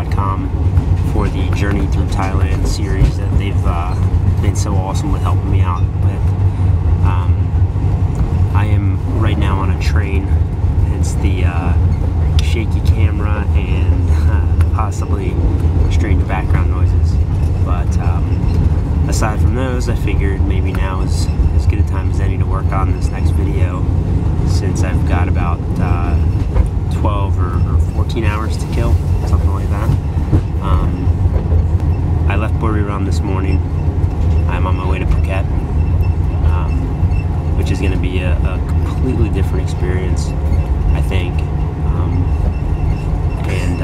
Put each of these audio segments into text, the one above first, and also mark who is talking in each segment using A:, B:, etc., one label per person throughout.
A: gmail.com for the Journey Through Thailand series that they've been so awesome with helping me out with. I am right now on a train, hence the shaky camera and possibly strange background noises. But aside from those, I figured maybe now is as good a time as any to work on this next video, since I've got about 12 or 14 hours to kill, something like that. I left Buriram this morning. I'm on my way to Phuket, which is going to be a completely different experience, I think. And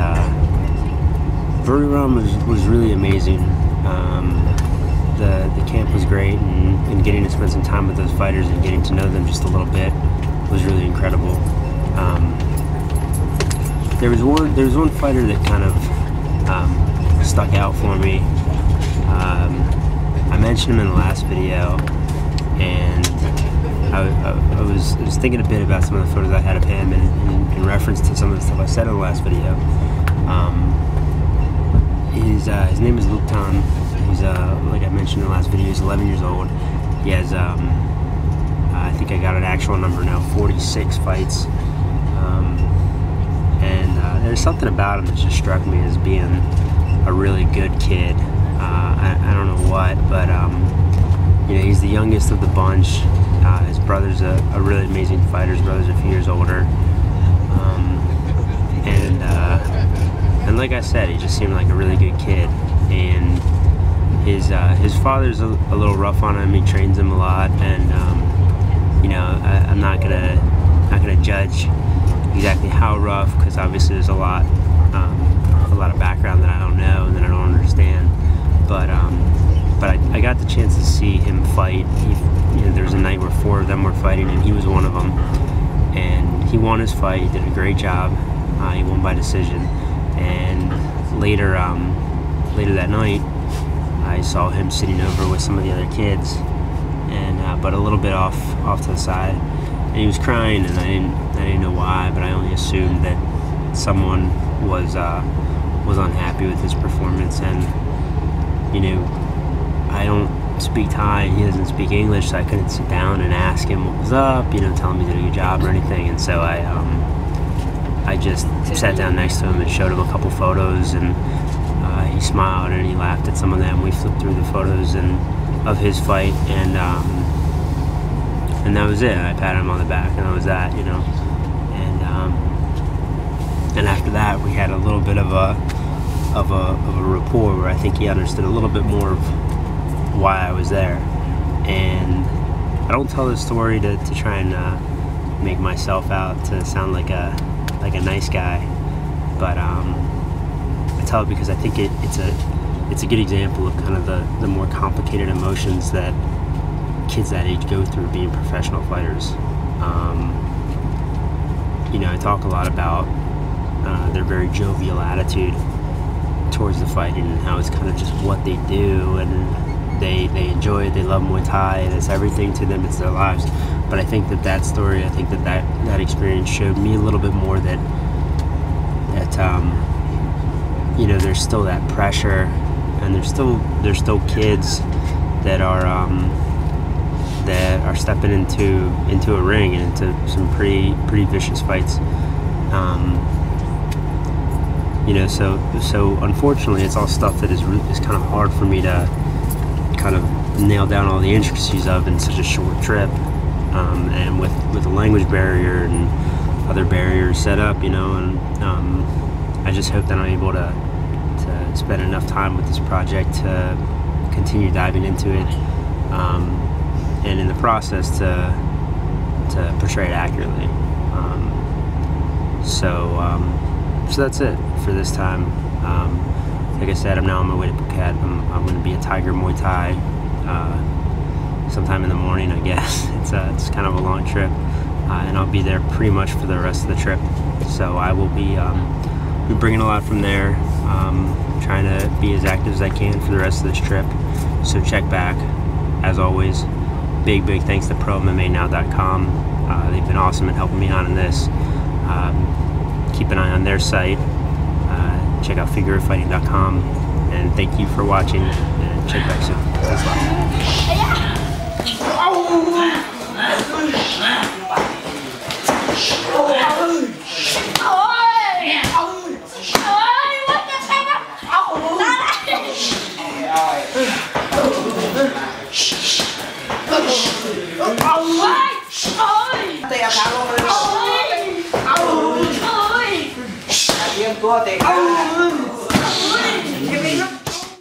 A: Buriram was really amazing. The camp was great, and getting to spend some time with those fighters and getting to know them just a little bit was really incredible. There was one fighter that kind of stuck out for me. I mentioned him in the last video, and I was thinking a bit about some of the photos I had of him, and in reference to some of the stuff I said in the last video. His name is Luktan. He's like I mentioned in the last video, he's 11 years old. He has I think I got an actual number now, 46 fights. And there's something about him that just struck me as being a really good kid. I don't know what, but you know, he's the youngest of the bunch. His brother's a really amazing fighter. His brother's a few years older. And like I said, he just seemed like a really good kid. And his father's a little rough on him. He trains him a lot, and you know, I'm not gonna judge exactly how rough, because obviously there's a lot of background that I don't know and that I don't understand. But I got the chance to see him fight. You know, there was a night where 4 of them were fighting, and he was one of them. And he won his fight. He did a great job. He won by decision. And later that night, I saw him sitting over with some of the other kids, and but a little bit off to the side. And he was crying, and I didn't know why, but I only assumed that someone was unhappy with his performance. And you know, I don't speak Thai, he doesn't speak English, so I couldn't sit down and ask him what was up, you know, tell him he did a good job or anything. And so I just sat down next to him and showed him a couple photos, and he smiled and he laughed at some of them. We flipped through the photos of his fight, and that was it. I patted him on the back, and that was that, you know. And after that, we had a little bit of a rapport where I think he understood a little bit more of why I was there. And I don't tell this story to try and make myself out to sound like a nice guy, but I tell it because I think it's a good example of kind of the more complicated emotions that kids that age go through being professional fighters. You know, I talk a lot about their very jovial attitude towards the fighting, and how it's kind of just what they do, and they enjoy it, they love Muay Thai, and it's everything to them, it's their lives. But I think that story, I think that experience showed me a little bit more that you know, there's still that pressure, and there's still kids that are stepping into a ring and into some pretty vicious fights. You know, so unfortunately, it's all stuff that is kind of hard for me to kind of nail down all the intricacies of in such a short trip, and with the language barrier and other barriers set up, you know. And I just hope that I'm able to spend enough time with this project to continue diving into it, and in the process to portray it accurately. So that's it for this time. Like I said, I'm now on my way to Phuket. I'm going to be at Tiger Muay Thai sometime in the morning, I guess. It's kind of a long trip, and I'll be there pretty much for the rest of the trip. So I will be bringing a lot from there, trying to be as active as I can for the rest of this trip. So check back. As always, big thanks to ProMMANow.com. They've been awesome at helping me out in this. Keep an eye on their site. check out figurefighting.com, and thank you for watching, and check back soon. Thanks a lot.